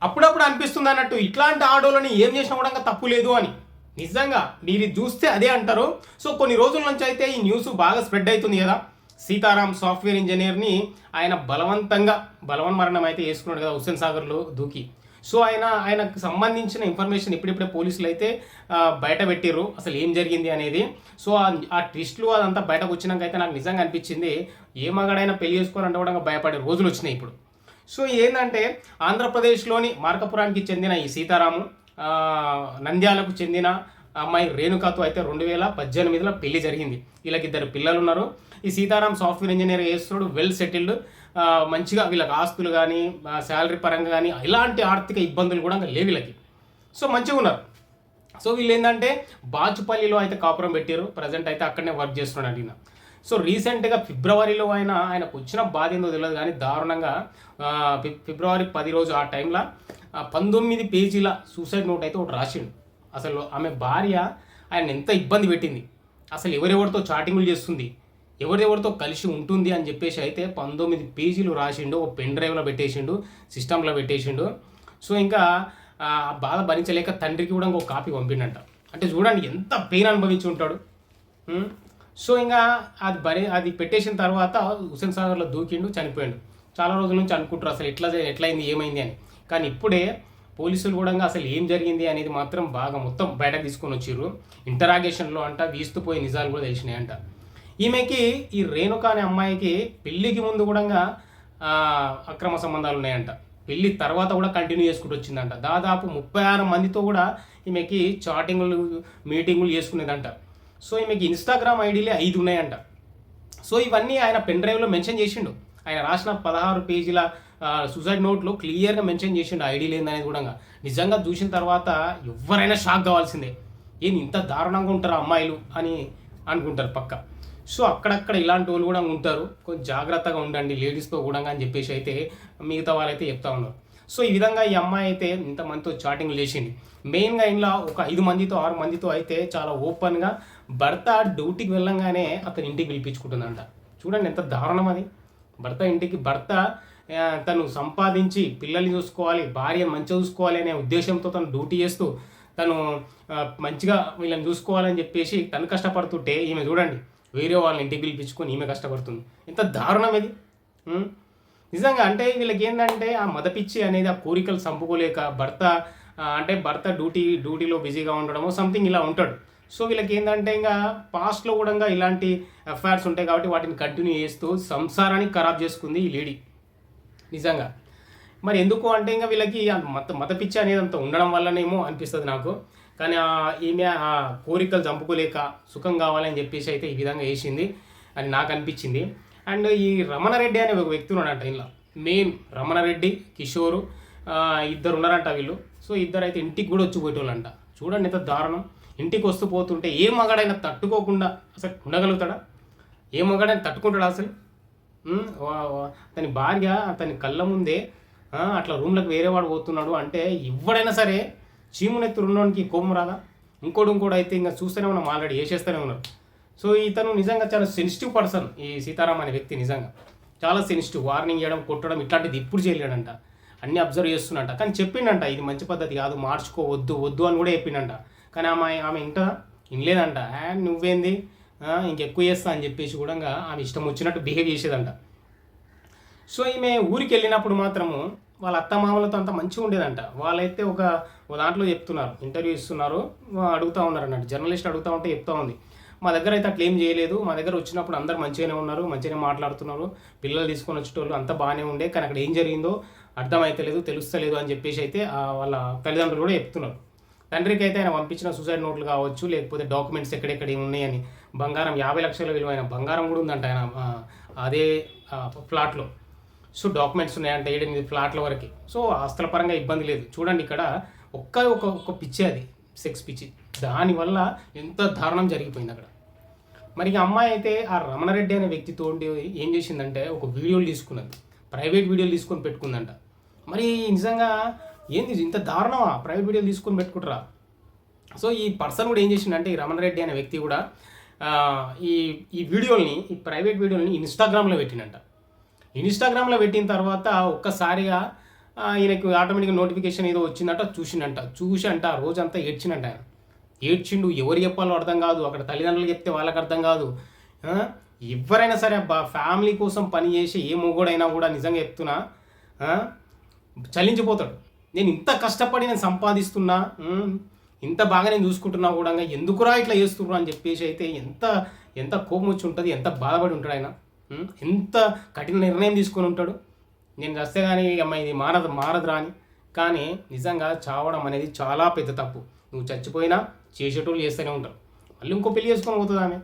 అప్పుడప్పుడు అనిపిస్తుంది అన్నట్టు ఇట్లాంటి ఆడోళ్ళని ఏం చేసినా కూడా తప్పు లేదు అని. నిజంగా మీరు చూస్తే అదే అంటారు. సో కొన్ని రోజుల నుంచి అయితే ఈ న్యూస్ బాగా స్ప్రెడ్ అవుతుంది కదా, సీతారాం సాఫ్ట్వేర్ ఇంజనీర్ని ఆయన బలవంతంగా మరణం అయితే వేసుకున్నాడు కదా హుస్సేన్ సాగర్లో దూకి. సో ఆయనకు సంబంధించిన ఇన్ఫర్మేషన్ ఇప్పుడిప్పుడే పోలీసులు అయితే బయట పెట్టిర్రు అసలు ఏం జరిగింది అనేది. సో ఆ ట్విస్ట్లు అదంతా బయటకు వచ్చినాక అయితే నాకు నిజంగా అనిపించింది ఏ మగాడైనా పెళ్లి చేసుకోవాలంటే కూడా భయపడే రోజులు వచ్చినాయి ఇప్పుడు. సో ఏంటంటే ఆంధ్రప్రదేశ్లోని మార్కపురానికి చెందిన ఈ సీతారాము నంద్యాలకు చెందిన అమ్మాయి రేణుకాతో అయితే 2018లో పెళ్లి జరిగింది. వీళ్ళకి 2 పిల్లలు ఉన్నారు. ఈ సీతారాం సాఫ్ట్వేర్ ఇంజనీర్ చేస్తున్నాడు, వెల్ సెటిల్డ్, మంచిగా వీళ్ళకి ఆస్తులు కానీ శాలరీ పరంగా కానీ ఎలాంటి ఆర్థిక ఇబ్బందులు కూడా లేవు వీళ్ళకి. సో మంచిగా ఉన్నారు. సో వీళ్ళు ఏంటంటే బాచుపల్లిలో అయితే కాపురం పెట్టారు. ప్రజెంట్ అయితే అక్కడనే వర్క్ చేస్తున్నాడు ఈయన. సో రీసెంట్గా ఫిబ్రవరిలో ఆయనకు వచ్చిన బాధ ఏందో తెలియదు కానీ దారుణంగా ఫిబ్రవరి 10 రోజు ఆ టైంలో 19 పేజీల సూసైడ్ నోట్ అయితే ఒకటి రాసిండు. అసలు ఆమె భార్య ఆయన ఎంత ఇబ్బంది పెట్టింది, అసలు ఎవరెవరితో చాటింగులు చేస్తుంది, ఎవరెవరితో కలిసి ఉంటుంది అని చెప్పేసి అయితే 19 పేజీలు రాసిండు. ఒక పెన్ డ్రైవ్లో పెట్టేసిండు, సిస్టంలో పెట్టేసిండు. సో ఇంకా బాధ భరించలేక తండ్రికి కూడా ఇంకొక కాపీ పంపిండంట. అంటే చూడండి ఎంత పెయిన్ అనుభవించి ఉంటాడు. సో ఇంకా అది పెట్టేసిన తర్వాత హుస్సేన్ సాగర్లో దూకిండు, చనిపోయాడు. చాలా రోజుల నుంచి అనుకుంటారు అసలు ఎట్లయింది ఏమైంది అని. కానీ ఇప్పుడే పోలీసులు కూడా అసలు ఏం జరిగింది అనేది మాత్రం బాగా మొత్తం బయటకు తీసుకొని వచ్చిర్రు. ఇంటరాగేషన్లో అంట వీస్తుపోయి నిజాలు కూడా తెలిసినాయంట. ఈమెకి ఈ రేణుక అనే అమ్మాయికి పెళ్ళికి ముందు కూడా అక్రమ సంబంధాలు ఉన్నాయంట. పెళ్ళి తర్వాత కూడా కంటిన్యూ చేసుకుంటూ వచ్చిందంట. దాదాపు 36 మందితో కూడా ఈమెకి చాటింగులు మీటింగులు చేసుకునేదంట. సో ఈమెకి ఇన్స్టాగ్రామ్ ఐడీలే 5 ఉన్నాయంట. సో ఇవన్నీ ఆయన పెన్ డ్రైవ్లో మెన్షన్ చేసిండు. ఆయన రాసిన 16 పేజీల సూసైడ్ నోట్లో క్లియర్గా మెన్షన్ చేసిండు ఐడీలు ఏందనేది కూడా. నిజంగా చూసిన తర్వాత ఎవరైనా షాక్ కావాల్సిందే, ఏంది ఇంత దారుణంగా ఉంటారు అమ్మాయిలు అని అనుకుంటారు పక్క. సో అక్కడక్కడ ఇలాంటి వాళ్ళు కూడా ఉంటారు, కొంచెం జాగ్రత్తగా ఉండండి లేడీస్తో కూడా అని చెప్పేసి అయితే మిగతా వాళ్ళైతే చెప్తా ఉన్నారు. సో ఈ విధంగా ఈ అమ్మాయి అయితే ఇంతమందితో చాటింగ్ చేసింది. మెయిన్గా ఇంట్లో ఒక 5 మందితో 6 మందితో అయితే చాలా ఓపెన్గా భర్త డ్యూటీకి వెళ్ళంగానే అతని ఇంటికి పిలిపించుకుంటుందంట. చూడండి ఎంత దారుణం అది. భర్త తను సంపాదించి పిల్లల్ని చూసుకోవాలి, భార్యను మంచిగా చూసుకోవాలి అనే ఉద్దేశంతో తను డ్యూటీ చేస్తూ తను మంచిగా వీళ్ళని చూసుకోవాలని చెప్పేసి తను కష్టపడుతుంటే ఈమె చూడండి వేరే వాళ్ళని ఇంటికి పిలిపించుకొని ఈమె కష్టపడుతుంది. ఎంత దారుణం ఇది నిజంగా. అంటే వీళ్ళకి ఏంటంటే ఆ మదపిచ్చి అనేది ఆ కోరికలు చంపుకోలేక భర్త డ్యూటీలో బిజీగా ఉండడమో సంథింగ్ ఇలా ఉంటాడు. సో వీళ్ళకి ఏంటంటే ఇంకా పాస్ట్లో కూడా ఇలాంటి అఫైర్స్ ఉంటాయి కాబట్టి వాటిని కంటిన్యూ చేస్తూ సంసారాన్ని ఖరాబ్ చేసుకుంది ఈ లేడీ నిజంగా. మరి ఎందుకు అంటే ఇంకా వీళ్ళకి మతపిచ్చి అనేది అంత ఉండడం వల్లనేమో అనిపిస్తుంది నాకు. కానీ ఈమె ఆ కోరికలు చంపుకోలేక సుఖం కావాలని చెప్పేసి అయితే ఈ విధంగా వేసింది అని నాకు అనిపించింది. అండ్ ఈ రమణారెడ్డి అనే ఒక వ్యక్తి ఉన్నాడంట ఇలా, మెయిన్ రమణారెడ్డి కిషోరు ఇద్దరు ఉన్నారంట వీళ్ళు. సో ఇద్దరు అయితే ఇంటికి కూడా వచ్చి పోయేటోళ్ళంట. చూడండి ఎంత దారుణం. ఇంటికి వస్తూ పోతుంటే ఏ మగాడైనా తట్టుకోకుండా అసలు ఉండగలుగుతాడా? ఏ మగాడైనా తట్టుకుంటాడా అసలు? అతని భార్య అతని కళ్ళ ముందే అట్లా రూమ్లకు వేరే వాడు పోతున్నాడు అంటే ఎవడైనా సరే చీమునెత్తురు ఉన్నవానికి కోపం రాదా? ఇంకోటి అయితే ఇంకా చూస్తూనే ఉన్నాం, ఆల్రెడీ వేసేస్తూనే ఉన్నారు. సో ఇతను నిజంగా చాలా సెన్సిటివ్ పర్సన్. ఈ సీతారాం అనే వ్యక్తి నిజంగా చాలా సెన్సిటివ్. వార్నింగ్ చేయడం, కొట్టడం ఇట్లాంటిది ఇప్పుడు చేయలేడంట. అన్నీ అబ్జర్వ్ చేస్తున్నట్ట. కానీ చెప్పిండంట ఇది మంచి పద్ధతి కాదు, మార్చుకోవద్దు అని కూడా చెప్పిండంట. కానీ ఆమె ఇంకా వినలేదంట. నువ్వేంది ఇంకెక్కువ చేస్తా అని చెప్పేసి కూడా ఆమె ఇష్టం వచ్చినట్టు బిహేవ్ చేసేదంట. సో ఈమె ఊరికి వెళ్ళినప్పుడు మాత్రము వాళ్ళ అత్తమామలతో అంత మంచిగా ఉండేదంట. వాళ్ళైతే ఒక దాంట్లో చెప్తున్నారు, ఇంటర్వ్యూ ఇస్తున్నారు, అడుగుతూ ఉన్నారు అన్నట్టు. జర్నలిస్ట్ అడుగుతూ ఉంటే చెప్తా ఉంది, మా దగ్గర అయితే అట్లా ఏం చేయలేదు, మా దగ్గర వచ్చినప్పుడు అందరు మంచిగానే ఉన్నారు, మంచిగానే మాట్లాడుతున్నారు, పిల్లలు తీసుకొని వచ్చేటోళ్ళు అంతా బాగానే ఉండే, కానీ అక్కడ ఏం జరిగిందో అర్థమైతలేదు, తెలుస్తలేదు అని చెప్పేసి అయితే వాళ్ళ తల్లిదండ్రులు కూడా చెప్తున్నారు. తండ్రికి అయితే ఆయన పంపించిన సూసైడ్ నోట్లు కావచ్చు, లేకపోతే డాక్యుమెంట్స్ ఎక్కడెక్కడ ఉన్నాయని, బంగారం 50 లక్షల విలువైన బంగారం కూడా ఉందంట ఆయన అదే ఫ్లాట్లో. సో డాక్యుమెంట్స్ ఉన్నాయంటే 7-8 ఫ్లాట్ల వరకు. సో ఆస్తుల పరంగా ఇబ్బంది లేదు. చూడండి ఇక్కడ ఒక్క పిచ్చి, అది సెక్స్ పిచ్చి, దానివల్ల ఎంత దారుణం జరిగిపోయింది అక్కడ. మరి అమ్మాయి అయితే ఆ రమణారెడ్డి అనే వ్యక్తితో ఏం చేసిందంటే ఒక వీడియోలు తీసుకున్నది, ప్రైవేట్ వీడియోలు తీసుకొని పెట్టుకుందంట. మరి నిజంగా ఏంది ఇంత దారుణమా? ప్రైవేట్ వీడియోలు తీసుకొని పెట్టుకుంటారా? సో ఈ పర్సన్ కూడా ఏం చేసిందంటే ఈ రమణారెడ్డి అనే వ్యక్తి కూడా ఈ ప్రైవేట్ వీడియోల్ని ఇన్స్టాగ్రామ్లో పెట్టినంట. ఇన్స్టాగ్రామ్లో పెట్టిన తర్వాత ఒక్కసారిగా ఈయనకు ఆటోమేటిక్గా నోటిఫికేషన్ ఏదో వచ్చిందట, చూసి అంట ఆ రోజంతా ఏడ్చిండంట ఆయన. ఏడ్చిండు, ఎవరు చెప్పాలో అర్థం కాదు, అక్కడ తల్లిదండ్రులు చెప్తే వాళ్ళకి అర్థం కాదు. ఎవరైనా సరే అబ్బా, ఫ్యామిలీ కోసం పని చేసే ఏ మొగోడైనా కూడా నిజంగా చెప్తున్నా చలించిపోతాడు. నేను ఇంత కష్టపడి నేను సంపాదిస్తున్నా, ఇంత బాగా నేను చూసుకుంటున్నా కూడా ఎందుకురా ఇట్లా చేస్తున్నా అని చెప్పేసి అయితే ఎంత కోపం వచ్చి ఉంటుంది, ఎంత బాధపడి ఉంటాడు ఆయన, ఎంత కఠిన నిర్ణయం తీసుకొని ఉంటాడు. నేను చస్తే కానీ అమ్మ ఇది మారదురా అని. కానీ నిజంగా చావడం అనేది చాలా పెద్ద తప్పు. నువ్వు చచ్చిపోయినా చేసేటోళ్ళు చేస్తూనే ఉంటారు, మళ్ళీ ఇంకో పెళ్లి చేసుకొని పోతుంది ఆమె,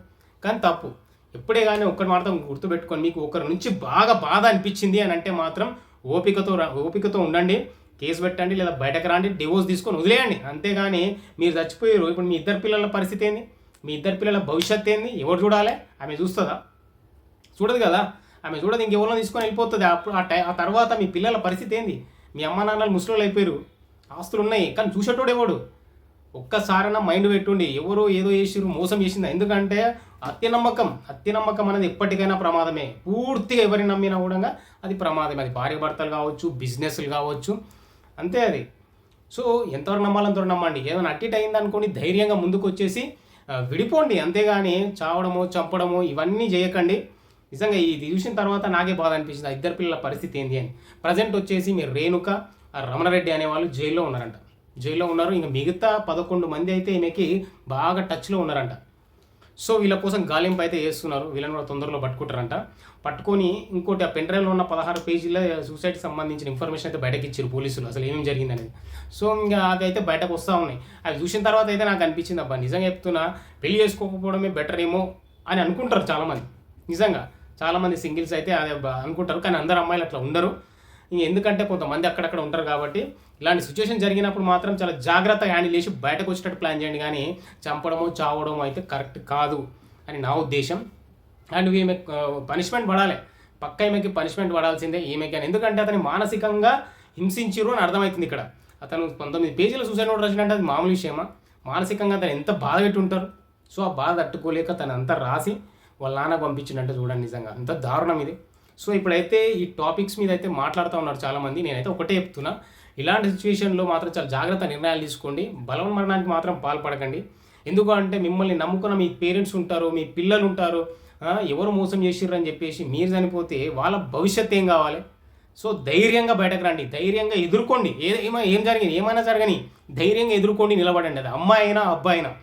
కానీ తప్పు. ఎప్పుడే కానీ ఒక్కటి మాత్రం గుర్తుపెట్టుకొని, మీకు ఒకరి నుంచి బాగా బాధ అనిపించింది అని అంటే మాత్రం ఓపికతో ఉండండి, కేసు పెట్టండి, లేదా బయటకు రాండి, డివోర్స్ తీసుకొని వదిలేయండి. అంతేగాని మీరు చచ్చిపోయారు, ఇప్పుడు మీ ఇద్దరు పిల్లల పరిస్థితి ఏంది, మీ ఇద్దరు పిల్లల భవిష్యత్తు ఏంది, ఎవరు చూడాలి? ఆమె చూస్తుందా? చూడదు కదా. ఆమె చూడదు, ఇంకెవరిలో తీసుకొని వెళ్ళిపోతుంది. అప్పుడు ఆ తర్వాత మీ పిల్లల పరిస్థితి ఏంది? మీ అమ్మ నాన్నలు ముసలోళ్ళు అయిపోయారు, ఆస్తులు ఉన్నాయి, కానీ చూసేటోడు ఎవడు? ఒక్కసారైనా మైండ్ పెట్టుండి, ఎవరో ఏదో చేసిరు, మోసం చేసిందా? ఎందుకంటే అత్యనమ్మకం అనేది ఎప్పటికైనా ప్రమాదమే. పూర్తిగా ఎవరిని నమ్మినా కూడా అది ప్రమాదమే. అది భార్య భర్తలు కావచ్చు, బిజినెస్లు కావచ్చు, అంతే అది. సో ఎంతవరకు నమ్మాలంతవరకు నమ్మండి. ఏదైనా అట్టిట్ అయింది అనుకోండి, ధైర్యంగా ముందుకు వచ్చేసి విడిపోండి. అంతేగాని చావడమో చంపడమో ఇవన్నీ చేయకండి. నిజంగా ఇది చూసిన తర్వాత నాకే బాధ అనిపించింది, ఆ ఇద్దరు పిల్లల పరిస్థితి ఏంది అని. ప్రజెంట్ వచ్చేసి మీరు రేణుక, రమణారెడ్డి అనేవాళ్ళు జైల్లో ఉన్నారంట. ఇంకా మిగతా 11 మంది అయితే ఈమెకి బాగా టచ్లో ఉన్నారంట. సో వీళ్ళ కోసం గాలింపు అయితే చేస్తున్నారు, వీళ్ళని కూడా తొందరలో పట్టుకుంటారంట. పట్టుకొని ఇంకోటి, ఆ పెన్డ్రైవ్లో ఉన్న 16 పేజీల సూసైడ్కి సంబంధించిన ఇన్ఫర్మేషన్ అయితే బయటకి ఇచ్చారు పోలీసులు, అసలు ఏమేమి జరిగింది అనేది. సో ఇంకా అవి అయితే బయటకు వస్తూ ఉన్నాయి. అవి చూసిన తర్వాత అయితే నాకు అనిపించింది, అబ్బా నిజంగా చెప్తున్నా, పెళ్లి చేసుకోకపోవడమే బెటర్ ఏమో అని అనుకుంటారు చాలామంది. నిజంగా చాలామంది సింగిల్స్ అయితే అదే అనుకుంటారు, కానీ అందరు అమ్మాయిలు అట్లా ఉండరు. ఎందుకంటే కొంతమంది అక్కడక్కడ ఉంటారు కాబట్టి. ఇలాంటి సిచ్యువేషన్ జరిగినప్పుడు మాత్రం చాలా జాగ్రత్తగా హ్యాండిల్ చేసి బయటకు వచ్చేటట్టు ప్లాన్ చేయండి, కానీ చంపడమో చావడమో అయితే కరెక్ట్ కాదు అని నా ఉద్దేశం. అండ్ ఈమె పనిష్మెంట్ పడాలి, పక్క ఈమెకి పనిష్మెంట్ పడాల్సిందే ఈమెకి అని. ఎందుకంటే అతని మానసికంగా హింసించిరు అని అర్థమవుతుంది ఇక్కడ. అతను 19 పేజీల సూసైడ్ నోట్ రాసినట్టు అది మామూలు విషయమా? మానసికంగా అతను ఎంత బాధ పెట్టి ఉంటారు. సో ఆ బాధ తట్టుకోలేక తను అంతా రాసి వాళ్ళ నాన్నకు పంపించిందంటే చూడండి, నిజంగా అంత దారుణం ఇది. సో ఇప్పుడైతే ఈ టాపిక్స్ మీద అయితే మాట్లాడుతూ ఉన్నారు చాలామంది. నేనైతే ఒకటే చెప్తున్నా, ఇలాంటి సిచ్యువేషన్లో మాత్రం చాలా జాగ్రత్త నిర్ణయాలు తీసుకోండి, బలవన్మరణానికి మాత్రం పాల్పడకండి. ఎందుకు అంటే మిమ్మల్ని నమ్ముకున్న మీ పేరెంట్స్ ఉంటారు, మీ పిల్లలు ఉంటారు, ఎవరు మోసం చేసిర్రు అని చెప్పేసి మీరు చనిపోతే వాళ్ళ భవిష్యత్తు ఏం కావాలి? సో ధైర్యంగా బయటకు రండి, ధైర్యంగా ఎదుర్కోండి. ఏం జరిగింది, ఏమైనా జరగని ధైర్యంగా ఎదుర్కోండి, నిలబడండి. అది అమ్మాయి అయినా అబ్బాయి అయినా.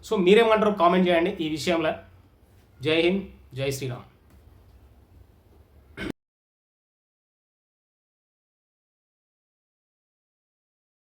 సో మీరేమంటారు కామెంట్ చేయండి ఈ విషయంలో. జై హింద్, జై శ్రీరామ్.